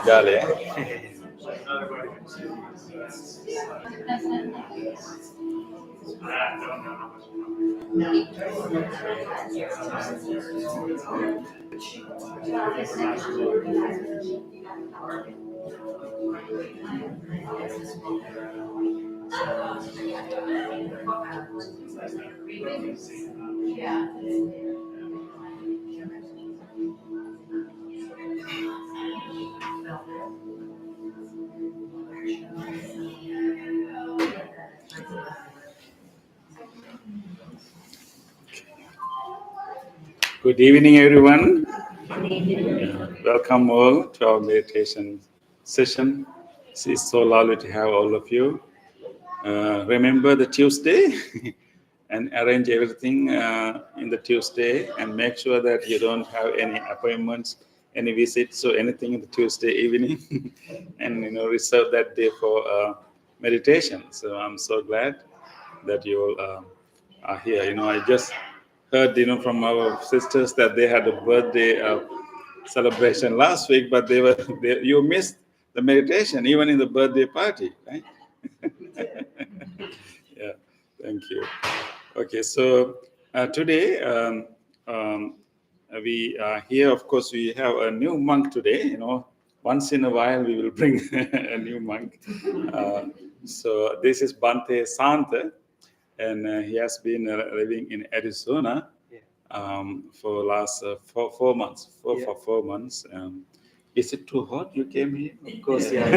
Jale. Good evening, everyone. Welcome all to our meditation session. It's so lovely to have all of you. Remember the Tuesday and arrange everything in the Tuesday and make sure that you don't have any appointments, any visits or anything in the Tuesday evening and reserve that day for meditation. So I'm so glad that you all are here. I just heard from our sisters that they had a birthday celebration last week, but you missed the meditation even in the birthday party, right? Yeah, thank you. Okay, so today we are here. Of course, we have a new monk today. Once in a while we will bring a new monk. So this is Bante Santa, and he has been living in Arizona for last 4 months. For 4 months. Is it too hot? You came here? Of course, yeah.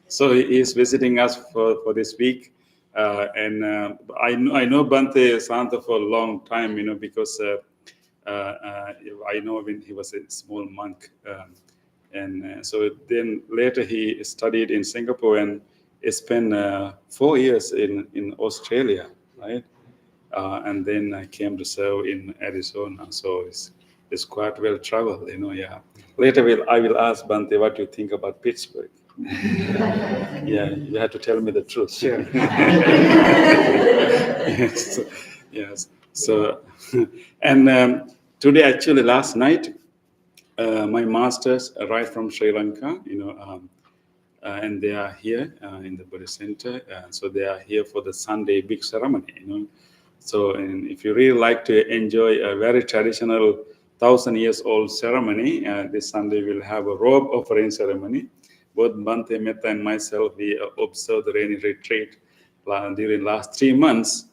So he is visiting us for this week, and I know Bante Santa for a long time, because I know when he was a small monk, and so then later he studied in Singapore and spent 4 years in Australia, right? And then I came to serve in Arizona, so it's quite well traveled, Yeah. Later I will ask Bante what you think about Pittsburgh. Yeah, you have to tell me the truth. Sure. Yes. Yes. So, and today, actually, last night, my masters arrived from Sri Lanka, and they are here in the Buddhist Center. So they are here for the Sunday big ceremony, So, and if you really like to enjoy a very traditional 1,000-years-old ceremony, this Sunday we'll have a robe offering ceremony. Both Bante Metta and myself, we observed the rainy retreat during last 3 months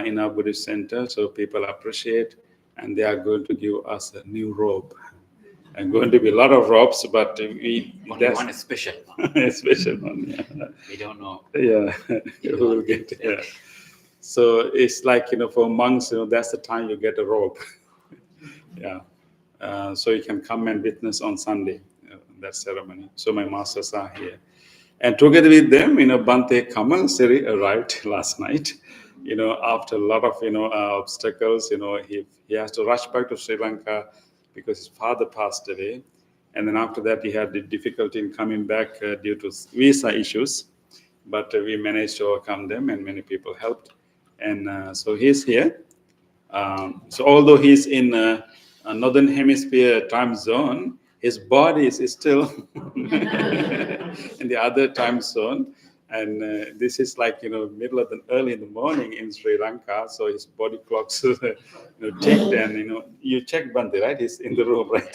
in our Buddhist Center. So people appreciate, and they are going to give us a new robe. And going to be a lot of robes, but one is special. A special one. Yeah. We don't know. Yeah, who will get it. Yeah. So it's like, for monks, that's the time you get a robe. Yeah. So you can come and witness on Sunday, that ceremony. So my masters are here. And together with them, Bante Kamal Siri arrived last night, after a lot of, obstacles, he has to rush back to Sri Lanka because his father passed away. And then after that, he had the difficulty in coming back due to visa issues. But we managed to overcome them, and many people helped. And so he's here. So although he's in a Northern Hemisphere time zone, his body is still in the other time zone. And this is like, middle of early in the morning in Sri Lanka. So his body clocks ticked, and, you check Bante, right? He's in the room, right?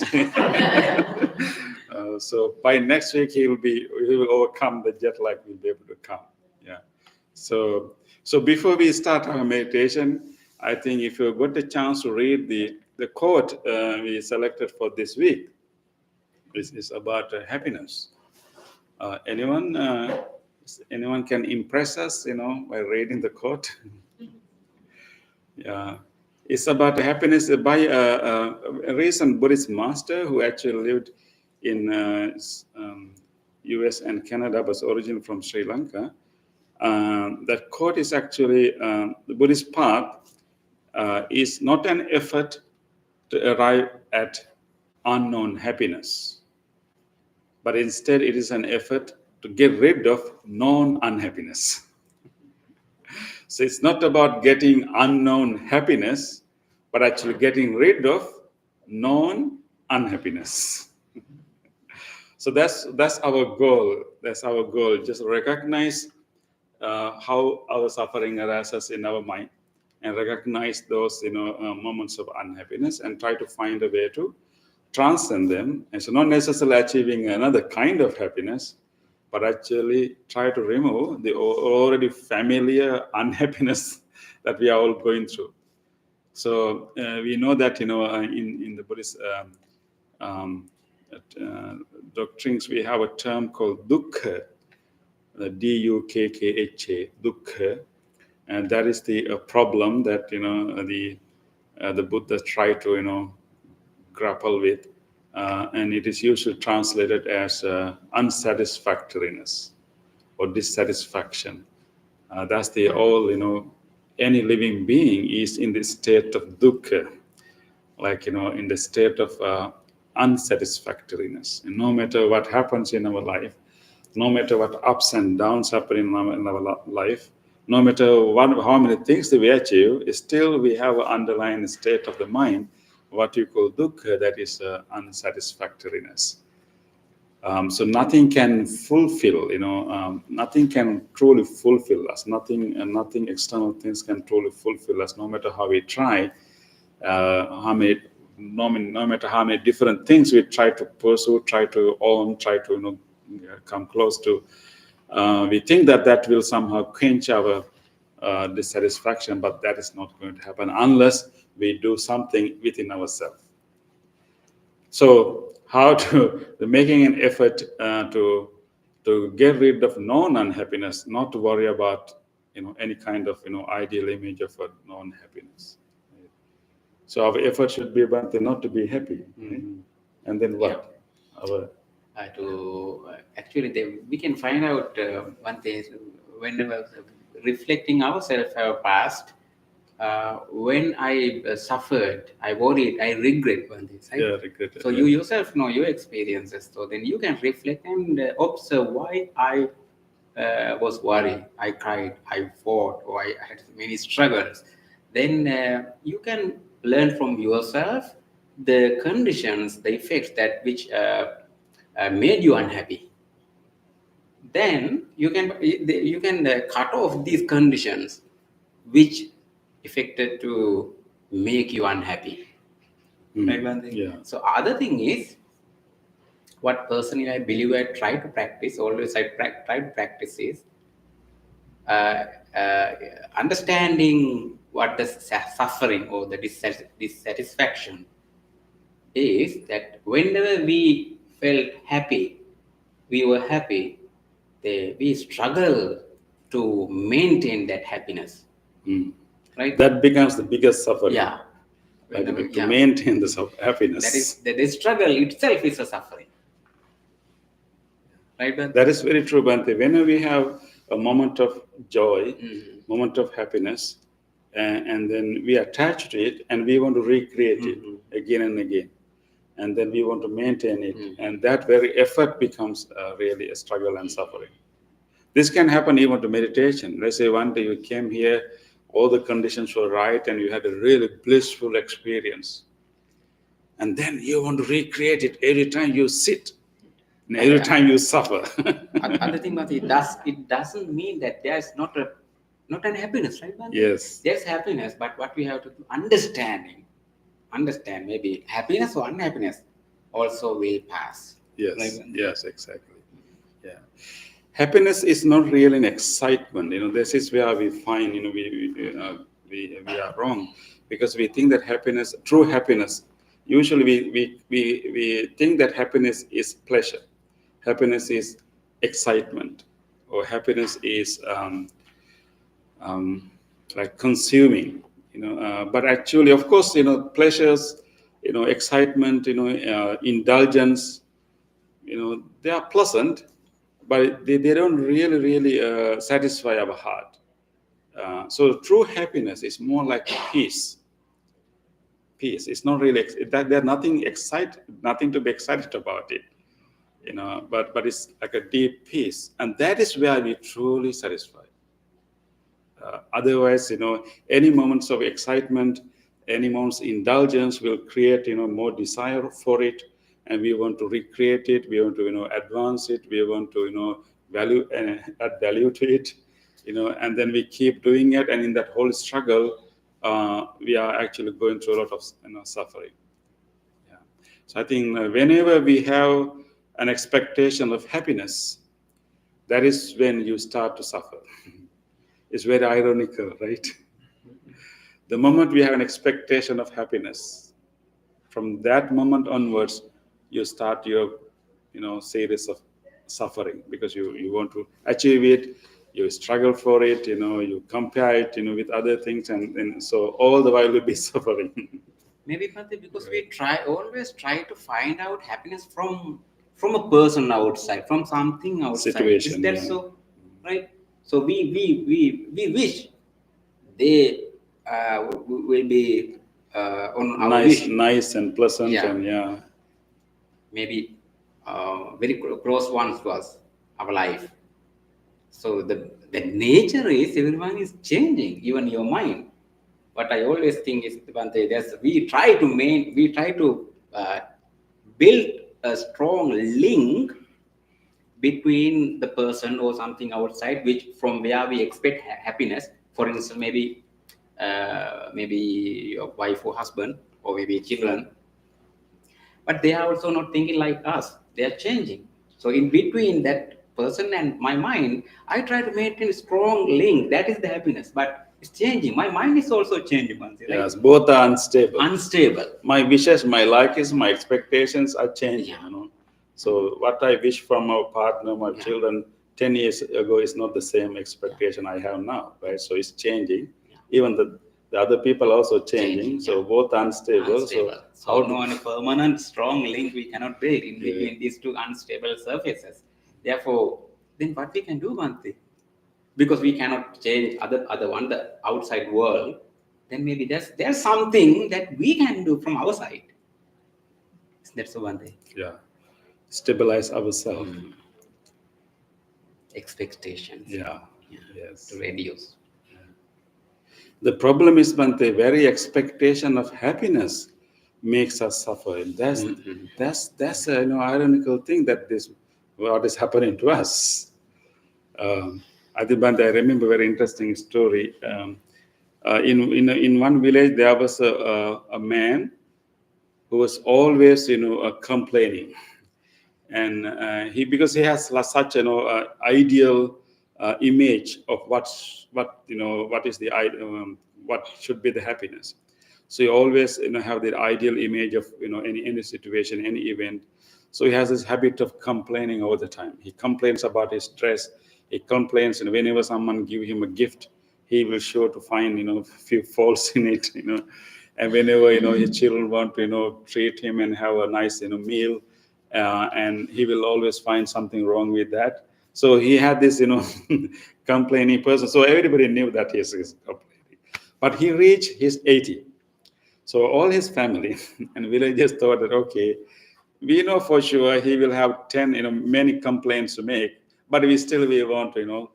So by next week, he will overcome the jet lag, will be able to come. Yeah. So before we start our meditation, I think if you got the chance to read the quote we selected for this week, is about happiness. Anyone can impress us, by reading the quote? Yeah, it's about happiness by a recent Buddhist master who actually lived in U.S. and Canada, but originally from Sri Lanka. That quote is actually the Buddhist path is not an effort to arrive at unknown happiness, but instead it is an effort to get rid of known unhappiness. So it's not about getting unknown happiness, but actually getting rid of known unhappiness. So that's our goal. That's our goal. Just recognize how our suffering arises in our mind, and recognize those moments of unhappiness, and try to find a way to transcend them. And so, not necessarily achieving another kind of happiness, but actually try to remove the already familiar unhappiness that we are all going through. So we know that in the Buddhist um, doctrines, we have a term called dukkha, dukkha, dukkha, and that is the problem that the Buddha tried to grapple with, and it is usually translated as unsatisfactoriness or dissatisfaction. That's the all any living being is in the state of dukkha, like in the state of unsatisfactoriness. And no matter what happens in our life, no matter what ups and downs happen in our life, no matter how many things we achieve, still we have an underlying state of the mind, what you call dukkha, that is unsatisfactoriness. So nothing can fulfill, nothing can truly fulfill us. Nothing external things can truly fulfill us, no matter how we try, no matter how many different things we try to pursue, try to own, try to come close to. We think that will somehow quench our dissatisfaction, but that is not going to happen unless we do something within ourselves. So, how to making an effort to get rid of non-unhappiness, not to worry about any kind of ideal image of a non-happiness. Right? So our effort should be about not to be happy, right? And then what? Actually, we can find out one thing whenever reflecting ourselves our past. When I suffered, I worried, I regret one thing. Right? Yeah, regret. So you yourself know your experiences. So then you can reflect and observe why I was worried, I cried, I fought, or I had many struggles. Then you can learn from yourself the conditions, the effects that which made you unhappy. Then you can cut off these conditions which affected to make you unhappy. Right, one thing. Yeah. So other thing is, what personally I believe I try to practice, always I try to practice is understanding what the suffering or the dissatisfaction is, that whenever we felt happy, we were happy, we struggle to maintain that happiness. Right? That becomes the biggest suffering. Yeah. Like, to maintain the happiness. That struggle itself is a suffering. Right, Bhante? That is very true, Bhante. Whenever we have a moment of joy, moment of happiness, and then we attach to it, and we want to recreate it again and again, and then we want to maintain it, and that very effort becomes really a struggle and suffering. This can happen even to meditation. Let's say one day you came here, all the conditions were right, and you had a really blissful experience, and then you want to recreate it every time you sit. And every time you suffer. Other thing, it doesn't mean that there's not an happiness, right? Yes. There's happiness, but what we have to do, understand maybe happiness or unhappiness also will pass. Yes. Right? Yes, exactly. Yeah. Happiness is not really an excitement. This is where we find we are wrong, because we think that happiness, true happiness, usually we think that happiness is pleasure. Happiness is excitement, or happiness is like consuming, but actually, of course, pleasures, excitement, indulgence, they are pleasant, but they don't really satisfy our heart. So true happiness is more like peace. Peace. It's not really there's nothing to be excited about it. But it's like a deep peace, and that is where we truly satisfy. Otherwise, any moments of excitement, Any moment's indulgence will create, more desire for it, and we want to recreate it. We want to, advance it. We want to, value and add value to it, and then we keep doing it. And in that whole struggle, we are actually going through a lot of, suffering. Yeah. So I think whenever we have an expectation of happiness, that is when you start to suffer. It's very ironical, right? The moment we have an expectation of happiness, from that moment onwards, you start your, series of suffering, because you want to achieve it, you struggle for it, you compare it, with other things, and so all the while you'll be suffering. Maybe Bhante, because we always try to find out happiness from a person outside, from something outside. Situation, Is that yeah. so? Right? So we wish they will be on our wish. nice and pleasant, Yeah. and yeah. Maybe very close ones to us, our life. So the nature is everyone is changing, even your mind. What I always think is, Bhante, we try to build a strong link between the person or something outside, which from where we expect happiness. For instance, maybe your wife or husband, or maybe children. But they are also not thinking like us. They are changing. So in between that person and my mind, I try to maintain a strong link. That is the happiness. But it's changing. My mind is also changing. Right? Yes, both are unstable. Unstable. My wishes, my likes, my expectations are changing. Yeah. So what I wish from our partner, my Yeah. children, 10 years ago is not the same expectation I have now, right? So it's changing. Yeah. Even the other people also changing. So yeah. both unstable. Unstable. So how no a permanent strong link we cannot build in between these two unstable surfaces. Therefore, then what we can do, Bhante? Because we cannot change other one, the outside world, then maybe there's something that we can do from our side. That's the one thing. Yeah. Stabilize ourselves. Expectations. Yeah. Yes. To reduce. The problem is, Bhante, very expectation of happiness makes us suffer. And that's a ironical thing, that this what is happening to us. I think, Bhante, I remember a very interesting story. In one village, there was a man who was always complaining, and because he has such ideal image of what is the what should be the happiness. So he always have the ideal image of any situation, any event. So he has this habit of complaining all the time. He complains about his dress. He complains, and whenever someone give him a gift, he will sure to find few faults in it. And whenever his children want to treat him and have a nice meal, and he will always find something wrong with that. So he had this complaining person. So everybody knew that he is complaining. But he reached his 80. So all his family and villagers thought that, okay, we know for sure he will have 10 many complaints to make, but we want to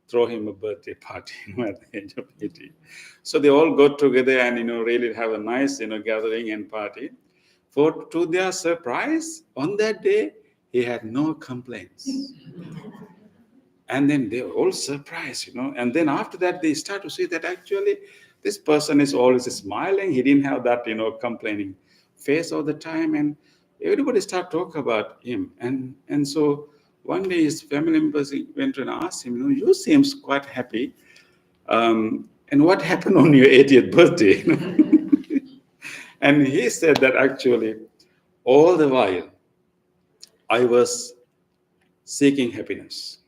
throw him a birthday party at the age of 80. So they all got together and really have a nice gathering and party. To their surprise, on that day he had no complaints. And then they were all surprised, and then after that they start to see that actually this person is always smiling. He didn't have that complaining face all the time, and everybody start talking about him. And so one day his family members went and asked him, you seems quite happy, and what happened on your 80th birthday? And he said that actually all the while I was seeking happiness.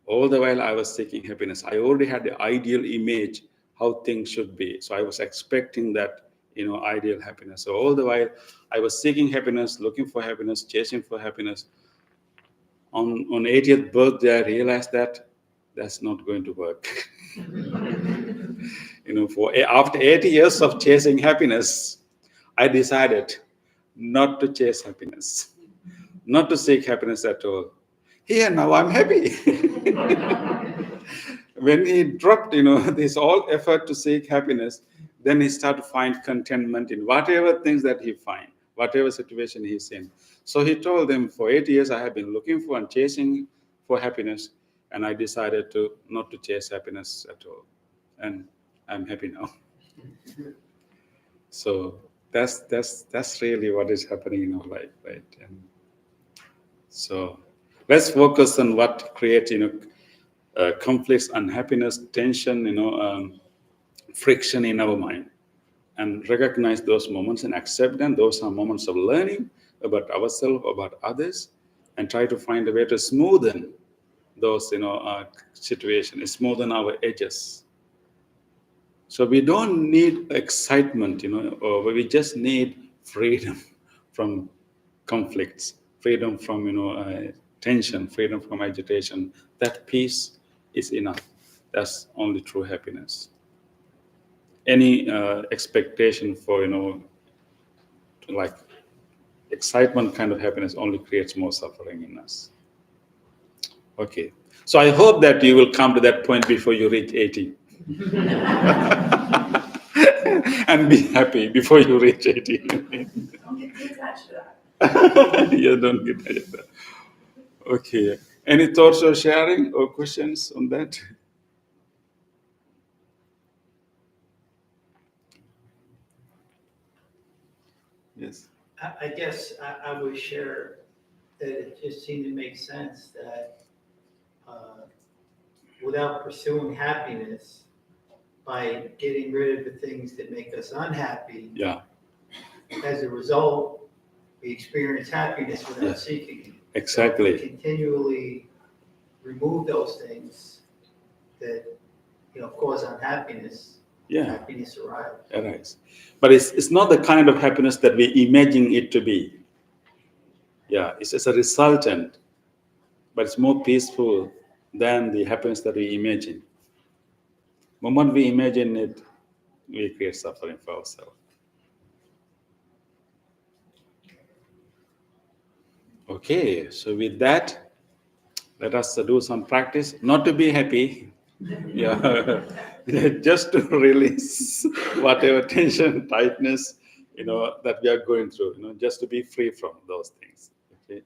All the while I was seeking happiness. I already had the ideal image how things should be. So I was expecting that ideal happiness. So all the while I was seeking happiness, looking for happiness, chasing for happiness. On 80th birthday, I realized that that's not going to work. After 80 years of chasing happiness, I decided not to chase happiness, not to seek happiness at all. Here now I'm happy. When he dropped, this all effort to seek happiness, Then he start to find contentment in whatever things that he find, whatever situation he's in. So he told them, for 8 years I have been looking for and chasing for happiness, and I decided to not to chase happiness at all, and I'm happy now. So that's really what is happening in our life, right? And so let's focus on what creates, conflicts, unhappiness, tension, friction in our mind, and recognize those moments and accept them. Those are moments of learning about ourselves, about others, and try to find a way to smoothen those, situations, smoothen our edges. So we don't need excitement, or we just need freedom from conflicts, freedom from, tension, freedom from agitation. That peace is enough. That's only true happiness. Any expectation for, like excitement kind of happiness only creates more suffering in us. Okay. So I hope that you will come to that point before you reach 80. And be happy before you reach 80. Don't get too attached to that. Yeah, don't get attached to that. Okay. Any thoughts or sharing or questions on that? Yes. I guess I would share that it just seemed to make sense that without pursuing happiness, by getting rid of the things that make us unhappy, Yeah, as a result, we experience happiness without Yeah. seeking it. exactly. If we continually remove those things that, cause unhappiness, Yeah, happiness arrives. arise. But it's not the kind of happiness that we imagine it to be. Yeah, it's just a resultant, but it's more peaceful than the happiness that we imagine. The moment we imagine it, we create suffering for ourselves. Okay, so with that, let us do some practice. Not to be happy, yeah, just to release whatever tension, tightness, that we are going through. Just to be free from those things. Okay.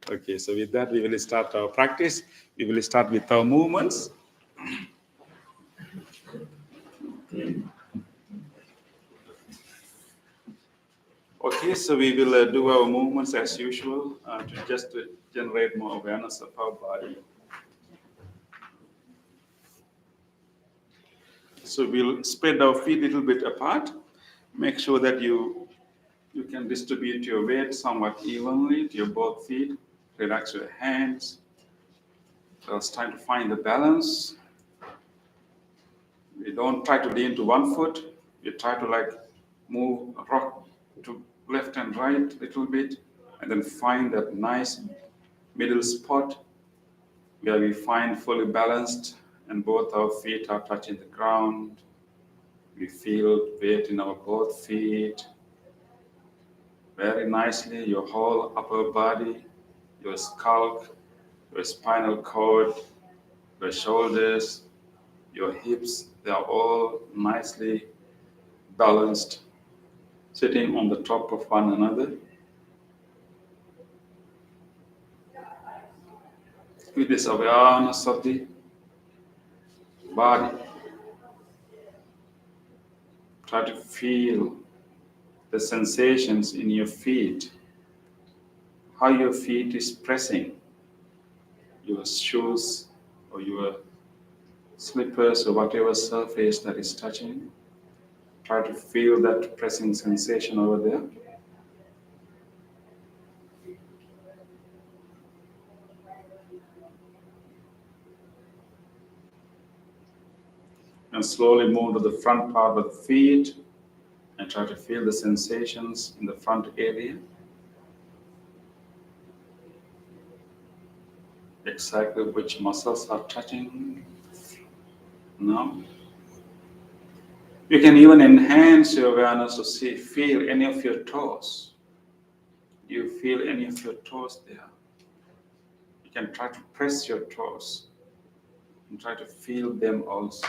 Okay. So with that, we will start our practice. We will start with our movements. Okay, so we will do our movements as usual to generate more awareness of our body. So we'll spread our feet a little bit apart. Make sure that you can distribute your weight somewhat evenly to your both feet. Relax your hands. So it's time to find the balance. We don't try to lean to one foot. We try to move, rock to left and right a little bit, and then find that nice middle spot where we find fully balanced and both our feet are touching the ground. We feel weight in our both feet very nicely, your whole upper body, your skull, your spinal cord, your shoulders, your hips, they are all nicely balanced, sitting on the top of one another. With this awareness of the body, try to feel the sensations in your feet, how your feet is pressing your shoes or your slippers or whatever surface that is touching. Try to feel that pressing sensation over there. And slowly move to the front part of the feet and try to feel the sensations in the front area. Exactly which muscles are touching now. You can even enhance your awareness to feel any of your toes. Do you feel any of your toes there? You can try to press your toes and try to feel them also.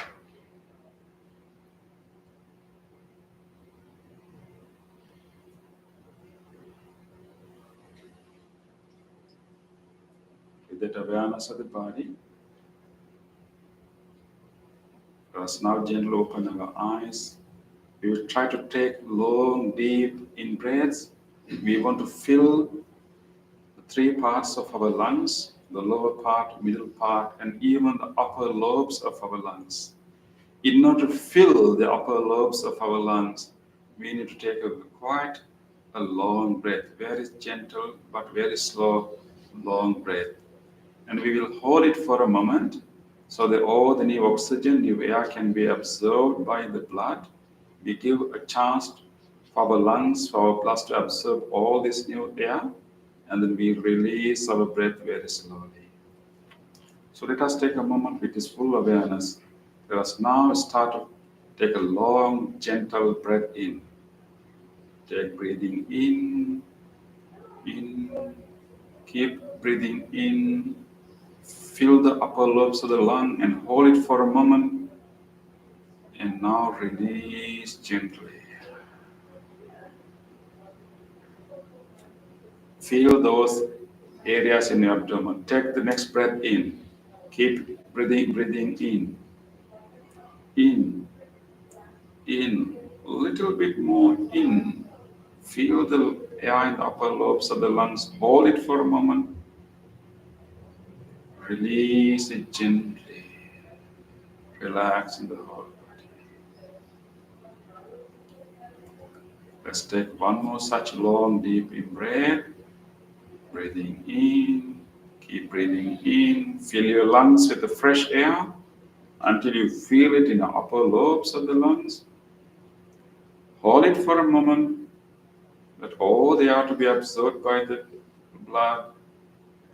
get awareness of the body. Let us now gently open our eyes. We will try to take long, deep in breaths. We want to fill the three parts of our lungs, the lower part, middle part, and even the upper lobes of our lungs. In order to fill the upper lobes of our lungs, we need to take quite a long breath, very gentle but very slow, long breath. And we will hold it for a moment so that all the new oxygen, new air can be absorbed by the blood. We give a chance for our lungs, for our blood to absorb all this new air, and then we release our breath very slowly. So let us take a moment with this full awareness. Let us now start to take a long, gentle breath in. Take breathing in, keep breathing in, fill the upper lobes of the lung and hold it for a moment. And now release gently. Feel those areas in your abdomen. Take the next breath in. Keep breathing in, a little bit more in. Feel the air in the upper lobes of the lungs. Hold it for a moment. Release it gently. Relax in the whole body. Let's take one more such long, deep in breath. Breathing in. Keep breathing in. Fill your lungs with the fresh air until you feel it in the upper lobes of the lungs. Hold it for a moment. Let all the air to be absorbed by the blood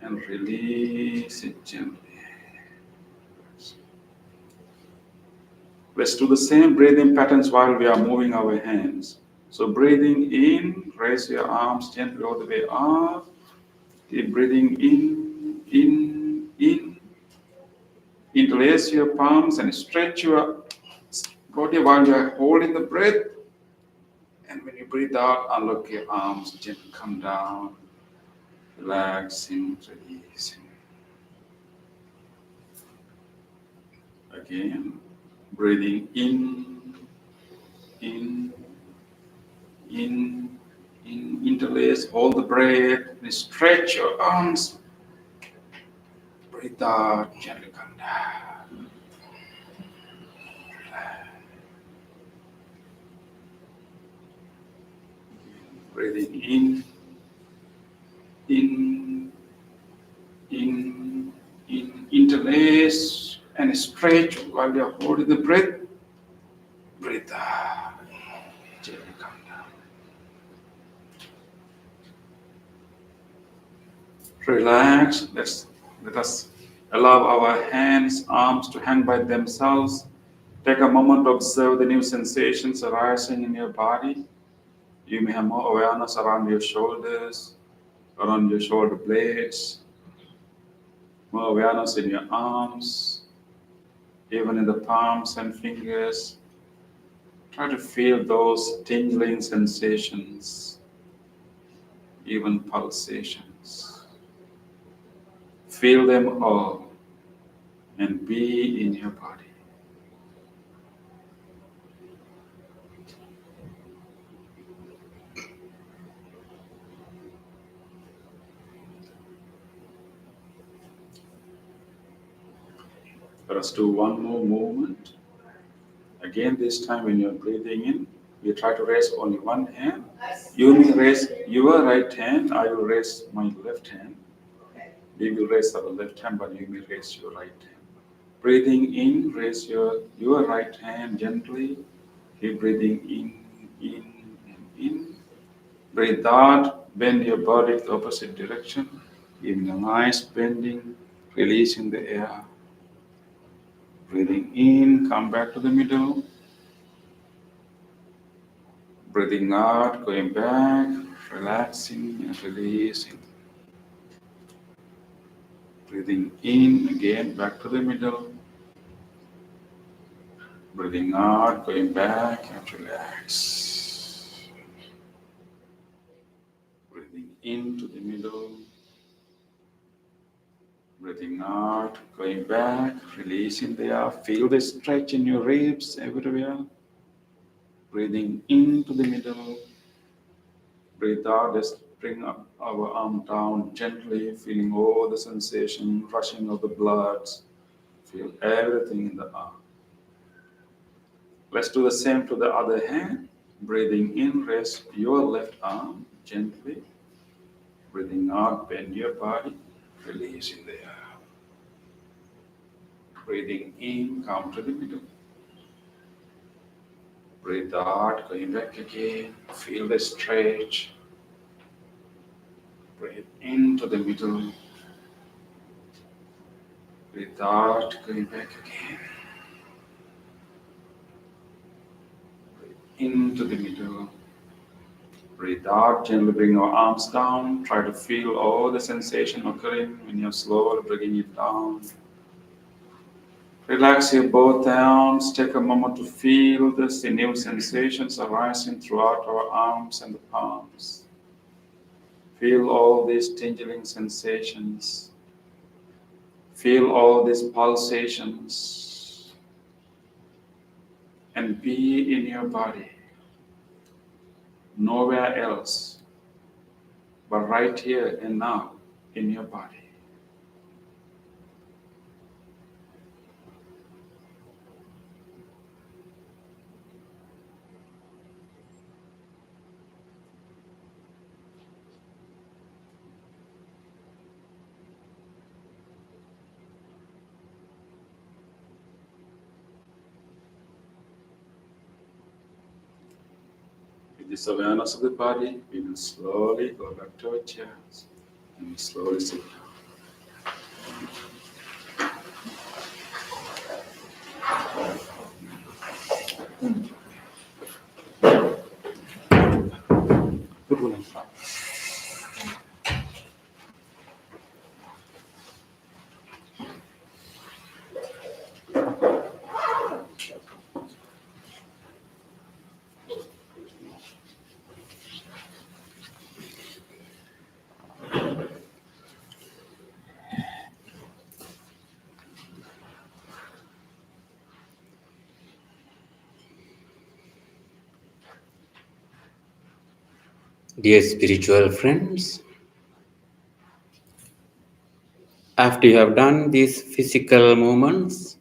and release it gently. Let's do the same breathing patterns while we are moving our hands. So breathing in, raise your arms gently all the way up. Keep breathing in. Interlace your palms and stretch your body while you are holding the breath. And when you breathe out, unlock your arms, gently come down, relaxing, releasing. Again, breathing in, interlace, hold the breath, and stretch your arms. Breathe out, gently come down. Breathing in, interlace and stretch while you're holding the breath. Breathe out, gently come down. Relax. Let us allow our hands, arms to hang by themselves. Take a moment to observe the new sensations arising in your body. You may have more awareness around your shoulders, around your shoulder blades, more awareness in your arms, even in the palms and fingers. Try to feel those tingling sensations, even pulsations. Feel them all and be in your body. Let us do one more movement. Again, this time when you're breathing in, you try to raise only one hand. You may raise your right hand, I will raise my left hand. We will raise our left hand, but you may raise your right hand. Breathing in, raise your right hand gently. Keep breathing in. Breathe out, bend your body the opposite direction. Giving a nice bending, releasing the air. Breathing in, come back to the middle. Breathing out, going back, relaxing and releasing. Breathing in, again, back to the middle. Breathing out, going back and relax. Breathing into the middle. Breathing out, going back, releasing the air. Feel the stretch in your ribs everywhere. Breathing into the middle. Breathe out, just bring up our arm down gently, feeling all the sensation, rushing of the blood. Feel everything in the arm. Let's do the same to the other hand. Breathing in, rest your left arm gently. Breathing out, bend your body, releasing the air. Breathing in, come to the middle. Breathe out, going back again. Feel the stretch. Breathe into the middle. Breathe out, going back again. Breathe into the middle. Breathe out, gently bring your arms down. Try to feel all the sensation occurring when you're slowly bringing it down. Relax your both arms. Take a moment to feel the new sensations arising throughout our arms and the palms. Feel all these tingling sensations. Feel all these pulsations. And be in your body. Nowhere else, but right here and now in your body. With this awareness of the body, we will slowly go back to our chairs and we slowly sit down. Good one. Dear spiritual friends, after you have done these physical movements,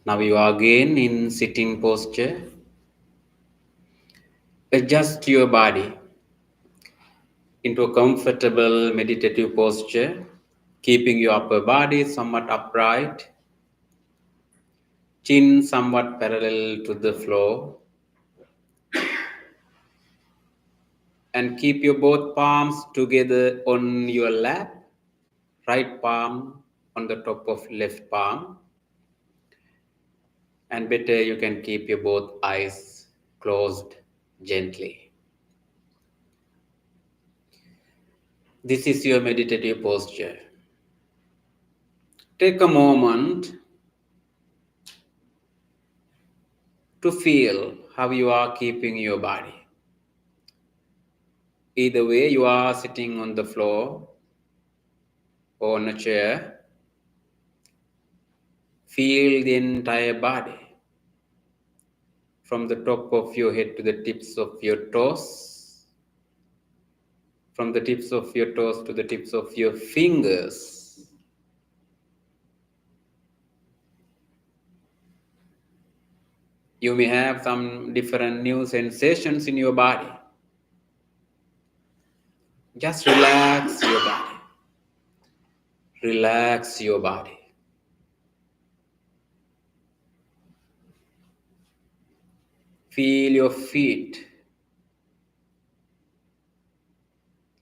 now you are again in sitting posture. Adjust your body into a comfortable meditative posture, keeping your upper body somewhat upright, chin somewhat parallel to the floor, and keep your both palms together on your lap, right palm on the top of left palm, and better you can keep your both eyes closed gently. This is your meditative posture. Take a moment to feel how you are keeping your body. Either way, you are sitting on the floor or on a chair. Feel the entire body from the top of your head to the tips of your toes, from the tips of your toes to the tips of your fingers. You may have some different new sensations in your body. Just relax your body. Relax your body. Feel your feet,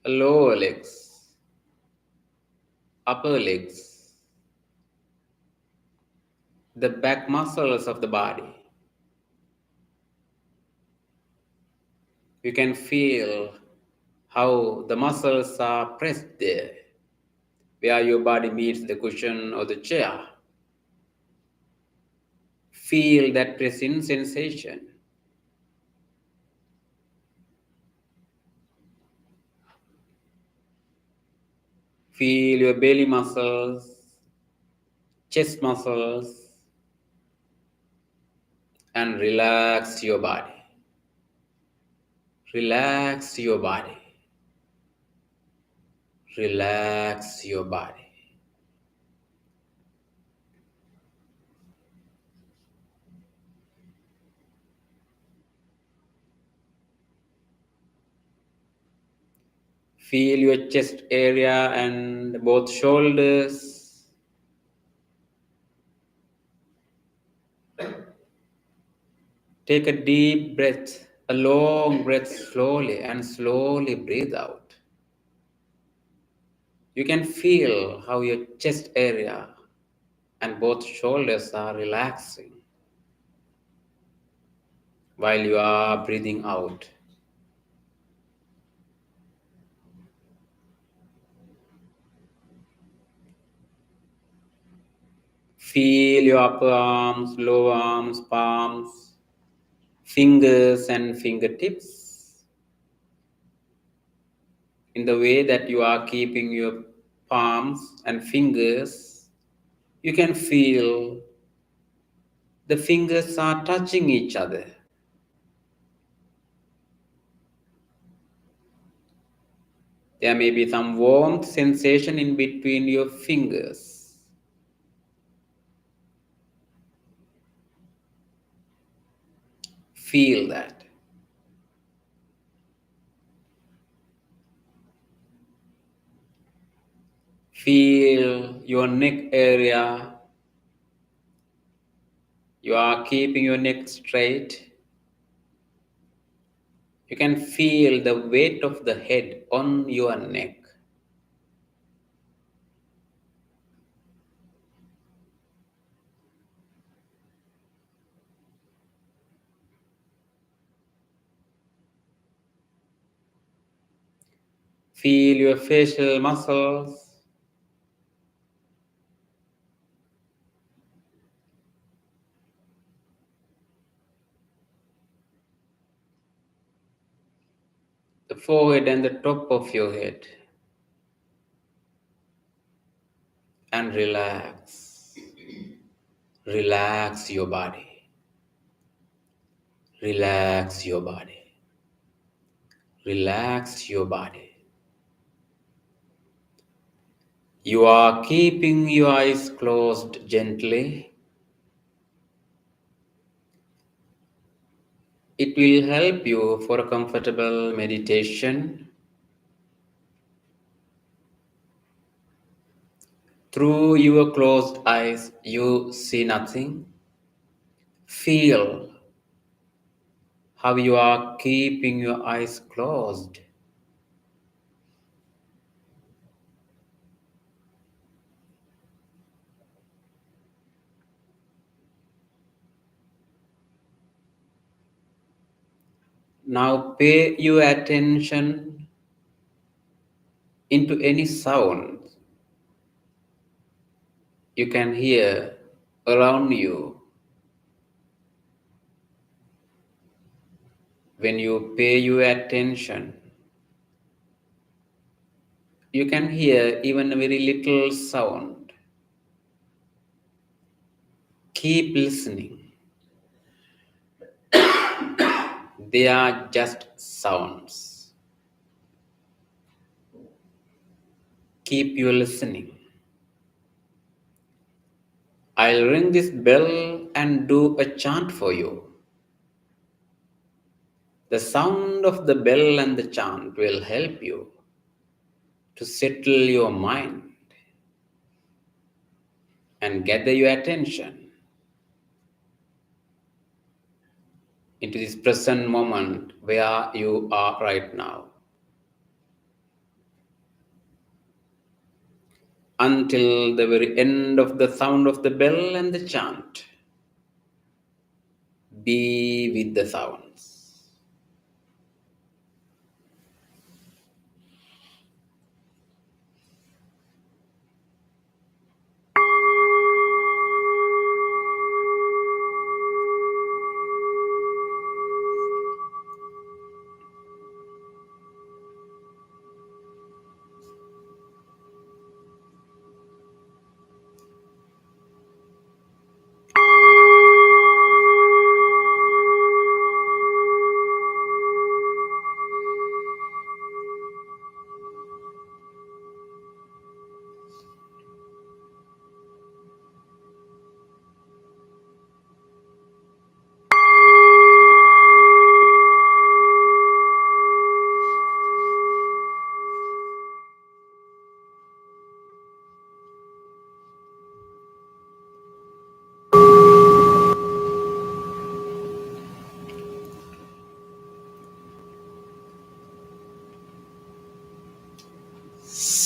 lower legs, upper legs, the back muscles of the body. You can feel how the muscles are pressed there, where your body meets the cushion or the chair. Feel that pressing sensation. Feel your belly muscles, chest muscles, and relax your body. Relax your body. Relax your body. Feel your chest area and both shoulders. Take a deep breath, a long breath slowly, and slowly breathe out. You can feel how your chest area and both shoulders are relaxing while you are breathing out. Feel your upper arms, lower arms, palms, fingers, and fingertips in the way that you are keeping your palms and fingers. You can feel the fingers are touching each other. There may be some warmth sensation in between your fingers. Feel that. Feel your neck area. You are keeping your neck straight. You can feel the weight of the head on your neck. Feel your facial muscles. The forehead and the top of your head. And relax. Relax your body. Relax your body. Relax your body. You are keeping your eyes closed gently. It will help you for a comfortable meditation. Through your closed eyes, you see nothing. Feel how you are keeping your eyes closed. Now pay your attention into any sound you can hear around you. When you pay your attention, you can hear even a very little sound. Keep listening. They are just sounds. Keep your listening. I'll ring this bell and do a chant for you. The sound of the bell and the chant will help you to settle your mind and gather your attention into this present moment where you are right now. Until the very end of the sound of the bell and the chant. Be with the sounds.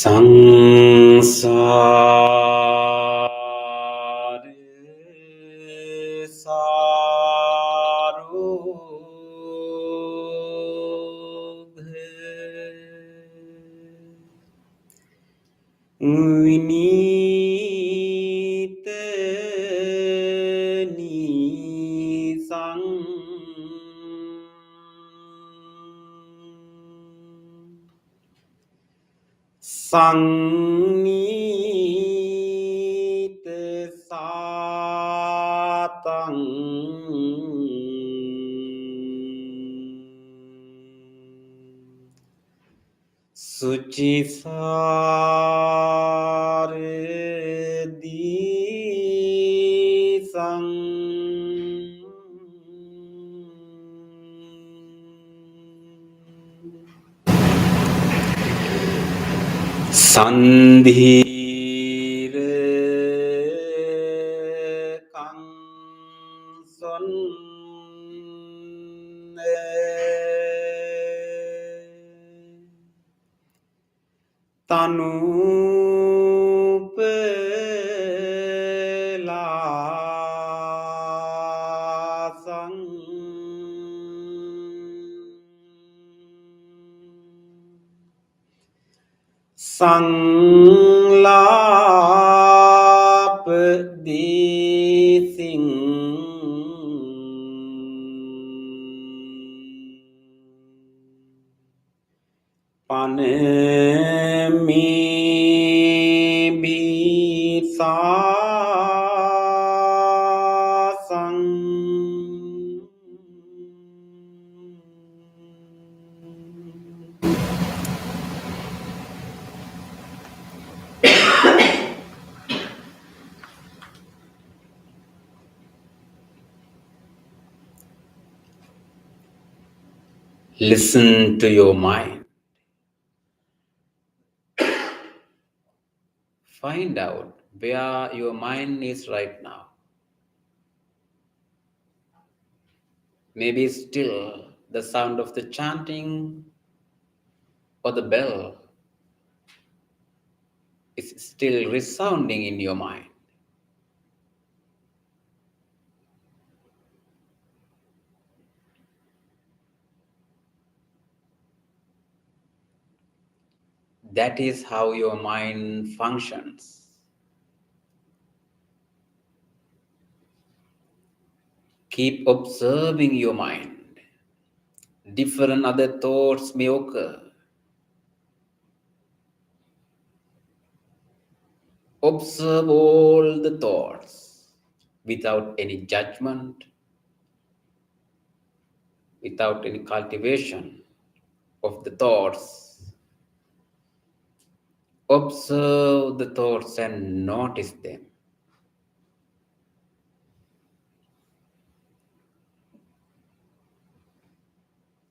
Sansare sarobhe vinite nisang Sangite satang suci sare di sang Sandhire Kanson Tanupelasang Sang lap di sing panemi bisa sang Listen to your mind. Find out where your mind is right now. Maybe still the sound of the chanting or the bell is still resounding in your mind. That is how your mind functions. Keep observing your mind. Different other thoughts may occur. Observe all the thoughts without any judgment, without any cultivation of the thoughts. Observe the thoughts and notice them.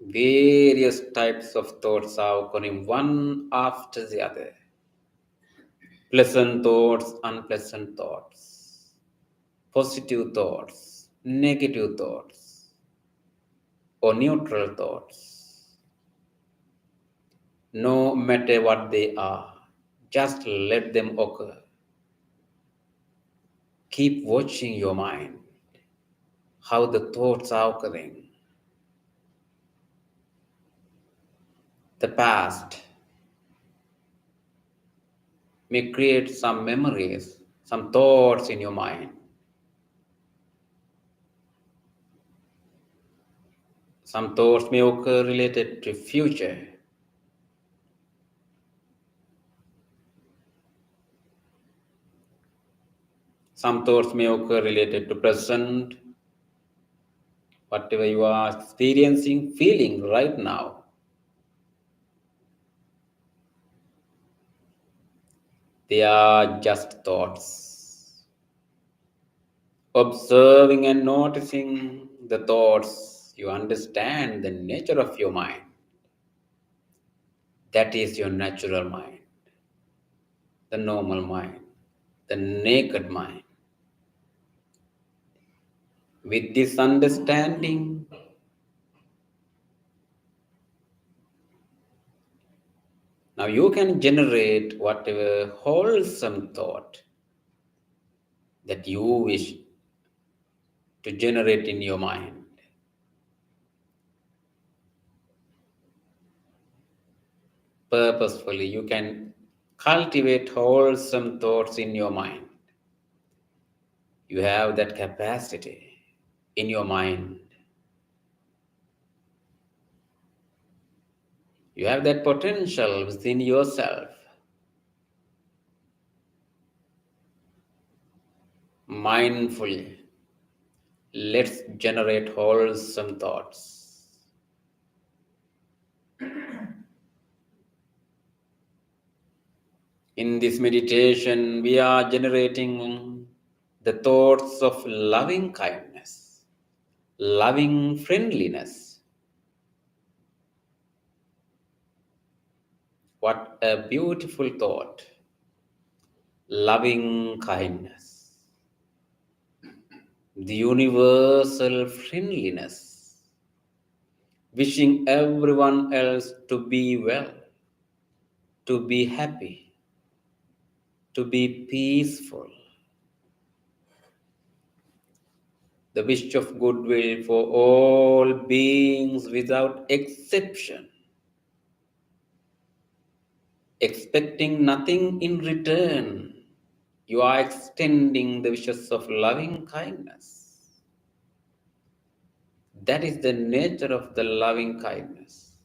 Various types of thoughts are occurring one after the other. Pleasant thoughts, unpleasant thoughts, positive thoughts, negative thoughts, or neutral thoughts. No matter what they are, just let them occur. Keep watching your mind, how the thoughts are occurring. The past may create some memories, some thoughts in your mind. Some thoughts may occur related to future. Some thoughts may occur related to present, whatever you are experiencing, feeling right now. They are just thoughts. Observing and noticing the thoughts, you understand the nature of your mind. That is your natural mind, the normal mind, the naked mind. With this understanding, Now you can generate whatever wholesome thought that you wish to generate in your mind. Purposefully, you can cultivate wholesome thoughts in your mind. You have that capacity in your mind. You have that potential within yourself. Mindfully, let's generate wholesome thoughts. In this meditation, we are generating the thoughts of loving kindness, loving friendliness. What a beautiful thought. Loving kindness, the universal friendliness, wishing everyone else to be well, to be happy, to be peaceful. The wish of goodwill for all beings without exception, expecting nothing in return. You are extending the wishes of loving kindness. That is the nature of the loving kindness.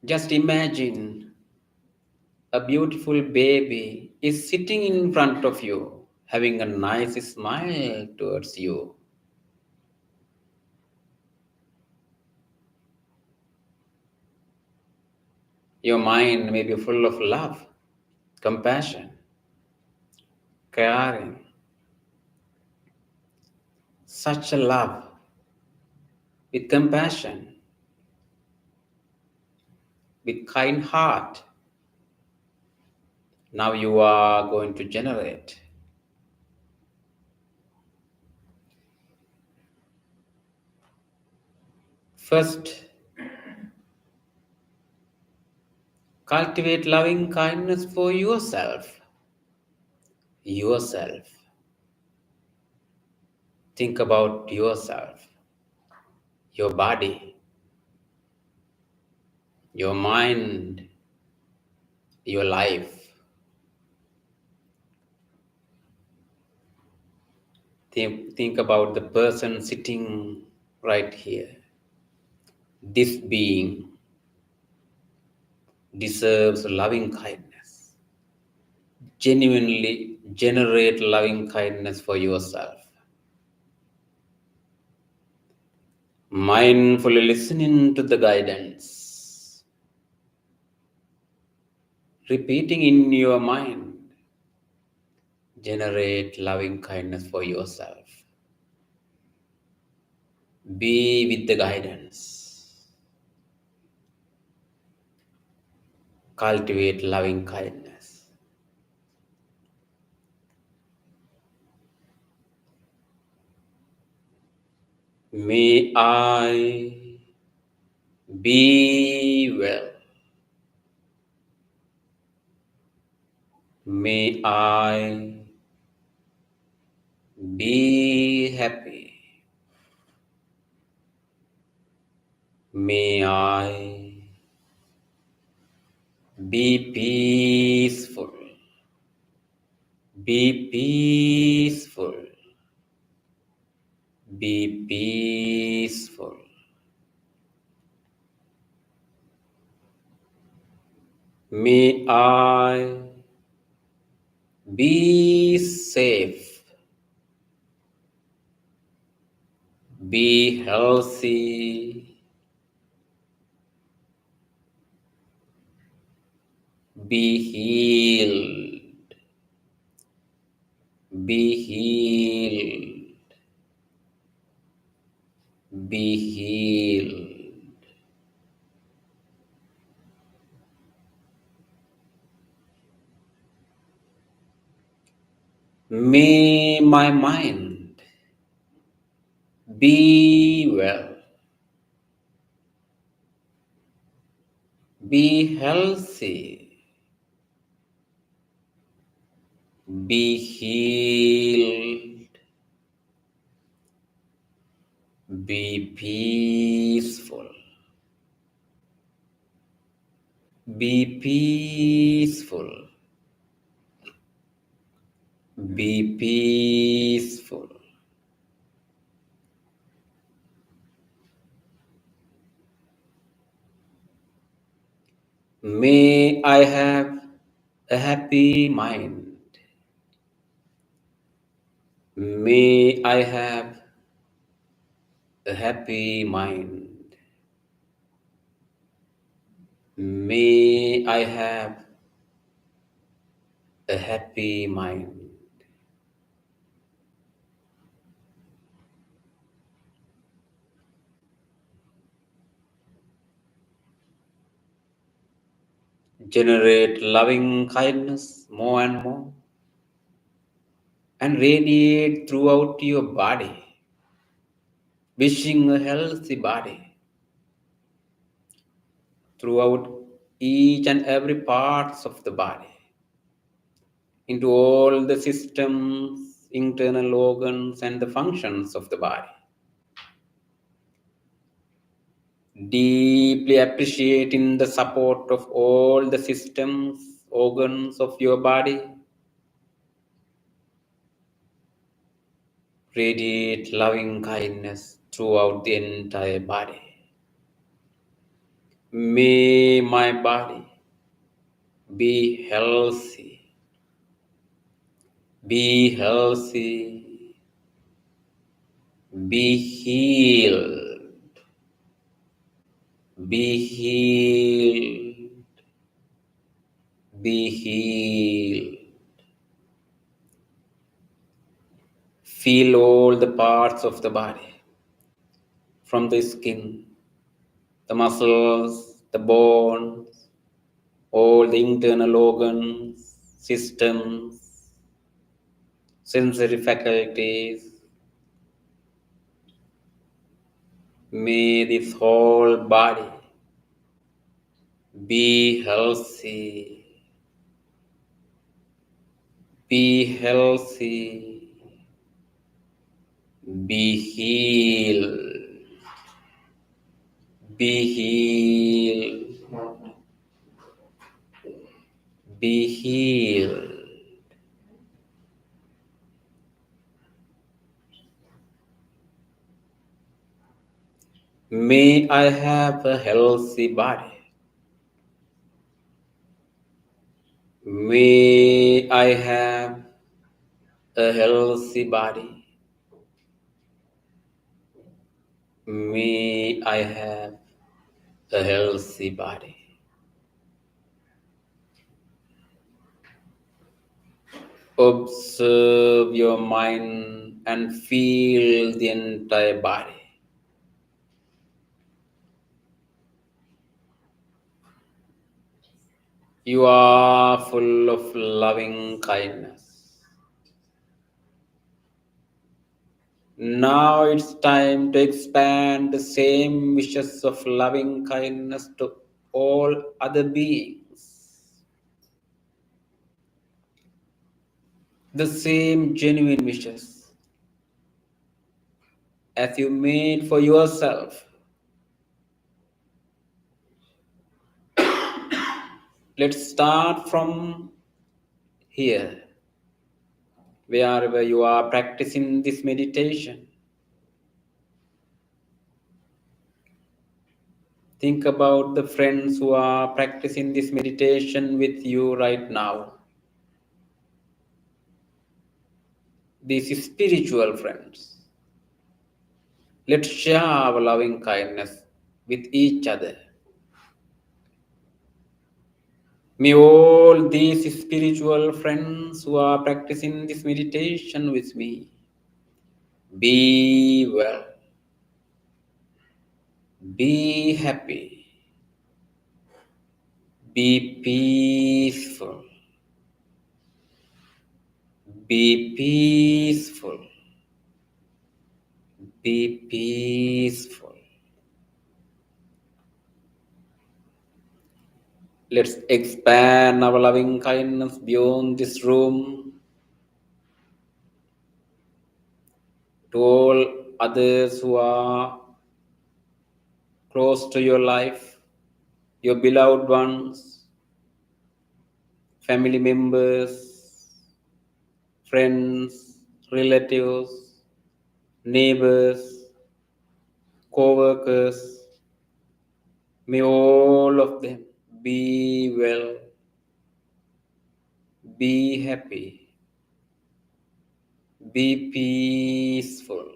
Just imagine a beautiful baby is sitting in front of you, having a nice smile towards you. Your mind may be full of love, compassion, caring. Such a love with compassion, with kind heart. Now you are going to generate. First, cultivate loving kindness for yourself. Yourself. Think about yourself, your body, your mind, your life. Think about the person sitting right here. This being deserves loving kindness. Genuinely generate loving kindness for yourself. Mindfully listening to the guidance. Repeating in your mind. Generate loving kindness for yourself. Be with the guidance. Cultivate loving kindness. May I be well. May I be happy. May I be peaceful. Be peaceful. Be peaceful. May I be safe. Be healthy. Be healed. Be healed. Be healed. May my mind be well. Be healthy. Be healed. Be peaceful. Be peaceful. Be peaceful. May I have a happy mind. May I have a happy mind. May I have a happy mind. Generate loving kindness more and more and radiate throughout your body, wishing a healthy body throughout each and every parts of the body, into all the systems, internal organs, and the functions of the body. Deeply appreciating the support of all the systems, organs of your body. Radiate loving kindness throughout the entire body. May my body be healthy. Be healthy. Be healed. Be healed. Be healed. Feel all the parts of the body, from the skin, the muscles, the bones, all the internal organs, systems, sensory faculties. May this whole body be healthy. Be healthy. Be healed. Be healed. Be healed. May I have a healthy body. May I have a healthy body. May I have a healthy body. Observe your mind and feel the entire body. You are full of loving kindness. Now it's time to expand the same wishes of loving kindness to all other beings. The same genuine wishes as you made for yourself. Let's start from here, wherever you are practicing this meditation. Think about the friends who are practicing this meditation with you right now. These spiritual friends. Let's share our loving kindness with each other. May all these spiritual friends who are practicing this meditation with me be well, be happy, be peaceful, be peaceful, be peaceful. Let's expand our loving kindness beyond this room to all others who are close to your life, your beloved ones, family members, friends, relatives, neighbors, co-workers. May all of them be well, be happy, be peaceful,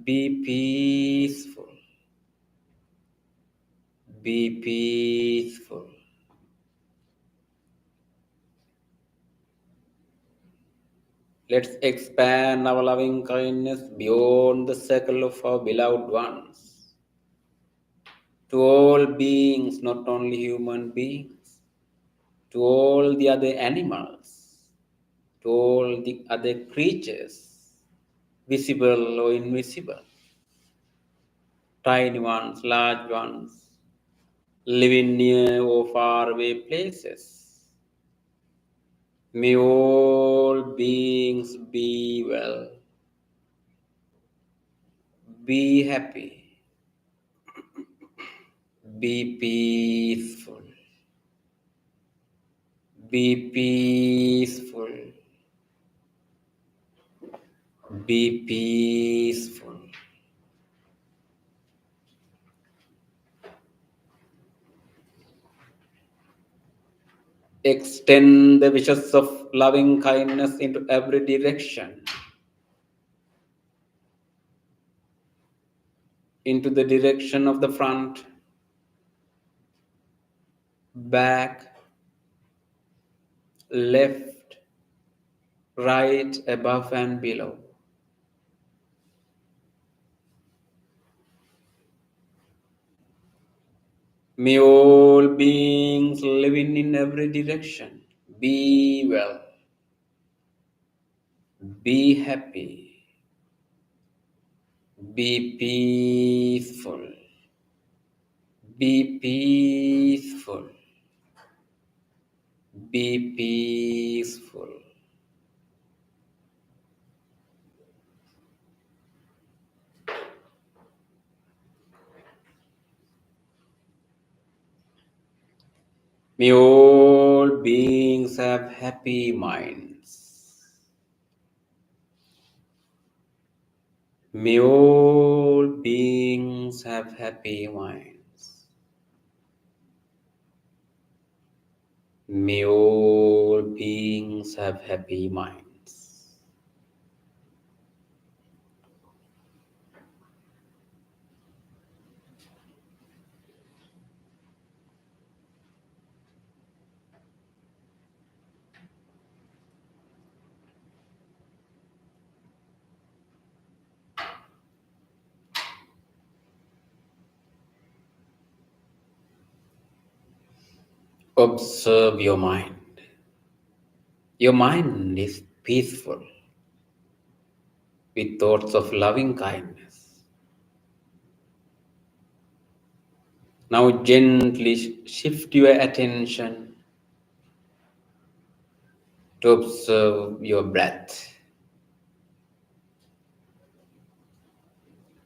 be peaceful, be peaceful. Let's expand our loving kindness beyond the circle of our beloved ones to all beings, not only human beings, to all the other animals, to all the other creatures, visible or invisible, tiny ones, large ones, living near or far away places. May all beings be well, be happy, be peaceful, be peaceful, be peaceful. Extend the wishes of loving kindness into every direction, into the direction of the front, back, left, right, above and below. May all beings living in every direction be well, be happy, be peaceful, be peaceful, be peaceful. May all beings have happy minds. May all beings have happy minds. May all beings have happy minds. Observe your mind. Your mind is peaceful with thoughts of loving kindness. Now gently shift your attention to observe your breath.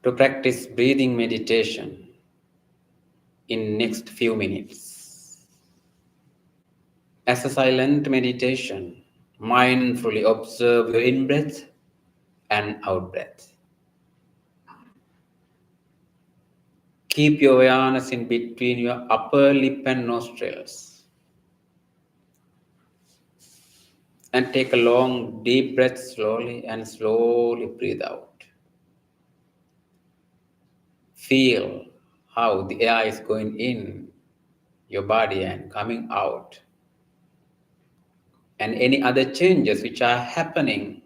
To practice breathing meditation in next few minutes. As a silent meditation, mindfully observe your in-breath and out-breath. Keep your awareness in between your upper lip and nostrils. And take a long, deep breath slowly and slowly breathe out. Feel how the air is going in your body and coming out. And any other changes which are happening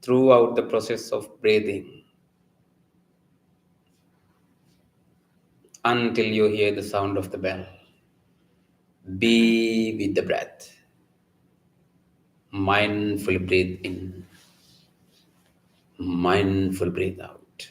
throughout the process of breathing until you hear the sound of the bell. Be with the breath. Mindful breathe in. Mindful breathe out.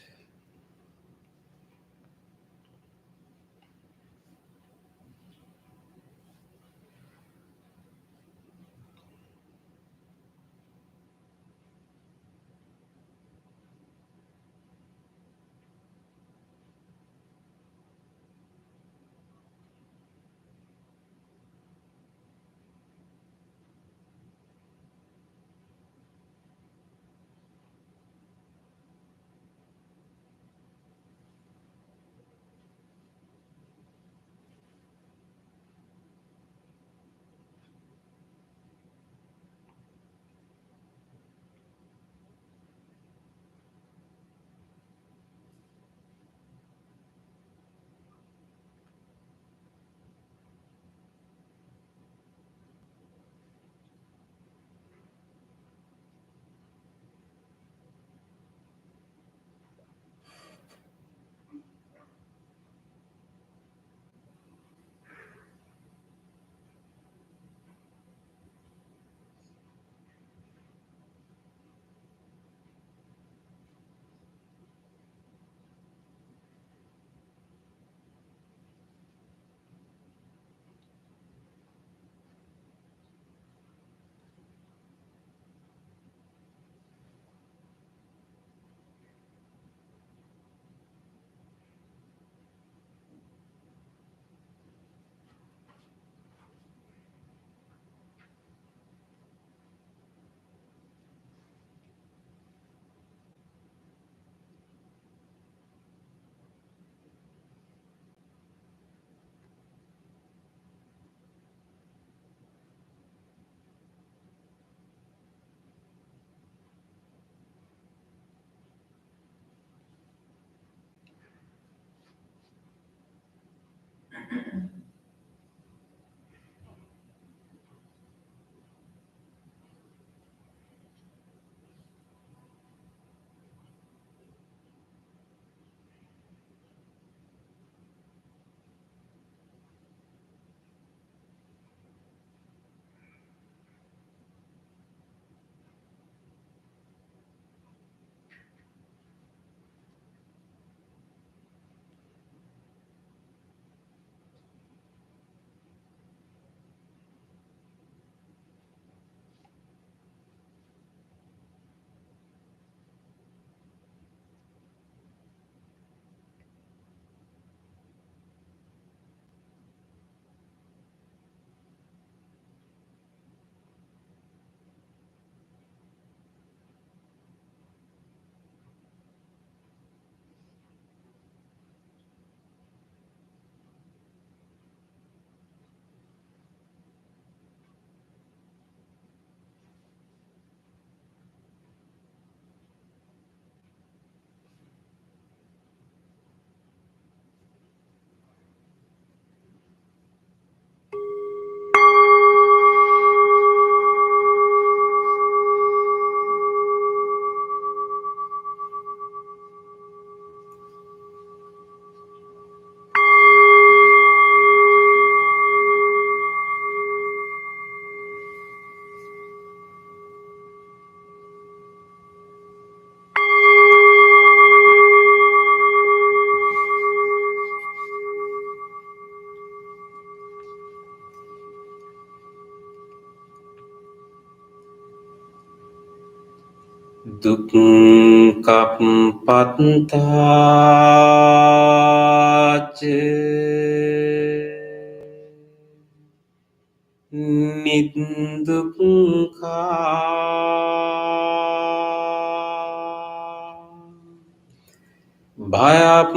දුක්ඛප්පත්තාච නිදුක්ඛා භයප්පත්තාච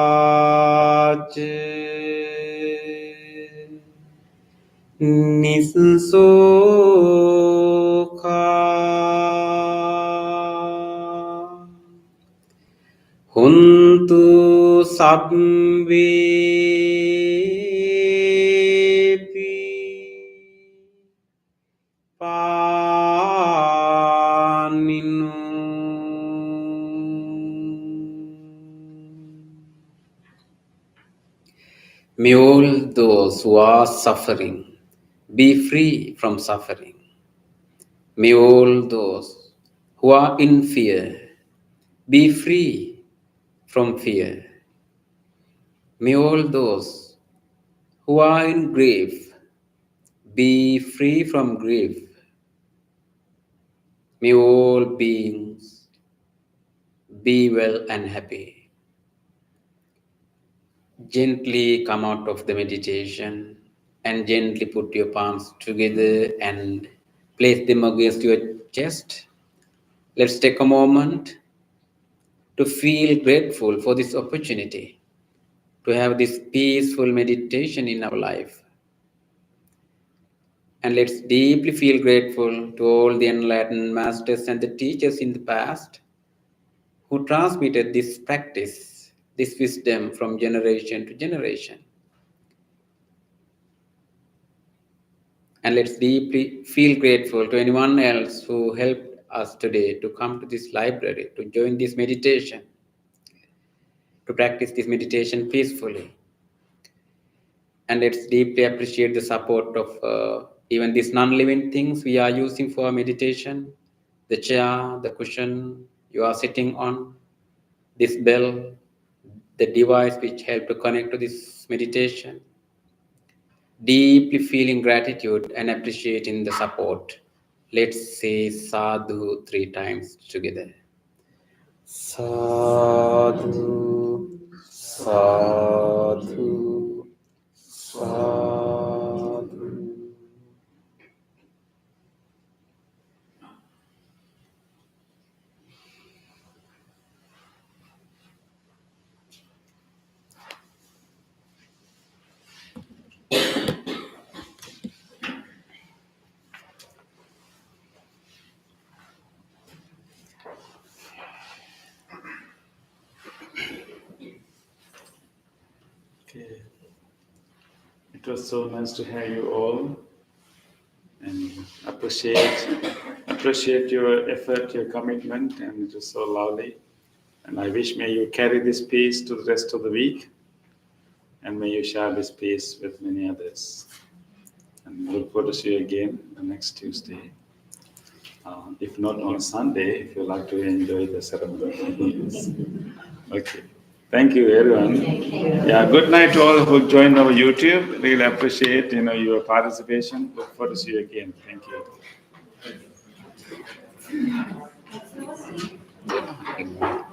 සෝකප්පත්තාච නිස්සෝකා හුන්තු සබ්බේපි පානිනු. May all those who are suffering be free from suffering. May all those who are in fear be free from fear. May all those who are in grief be free from grief. May all beings be well and happy. Gently come out of the meditation and gently put your palms together and place them against your chest. Let's take a moment to feel grateful for this opportunity to have this peaceful meditation in our life. And let's deeply feel grateful to all the enlightened masters and the teachers in the past who transmitted this practice, this wisdom from generation to generation. And let's deeply feel grateful to anyone else who helped us today to come to this library, to join this meditation, to practice this meditation peacefully. And let's deeply appreciate the support of even these non-living things we are using for meditation, the chair, the cushion you are sitting on, this bell, the device which help to connect to this meditation. Deeply feeling gratitude and appreciating the support. Let's say sadhu 3 times together. Sadhu, sadhu, sadhu. It was so nice to have you all, and appreciate your effort, your commitment, and it was so lovely. And I wish may you carry this peace to the rest of the week, and may you share this peace with many others. And look forward to see you again the next Tuesday. If not on Sunday, if you like to enjoy the ceremony. Okay. Thank you, everyone. Yeah, good night to all who joined our YouTube. Really appreciate your participation. Look forward to see you again. Thank you.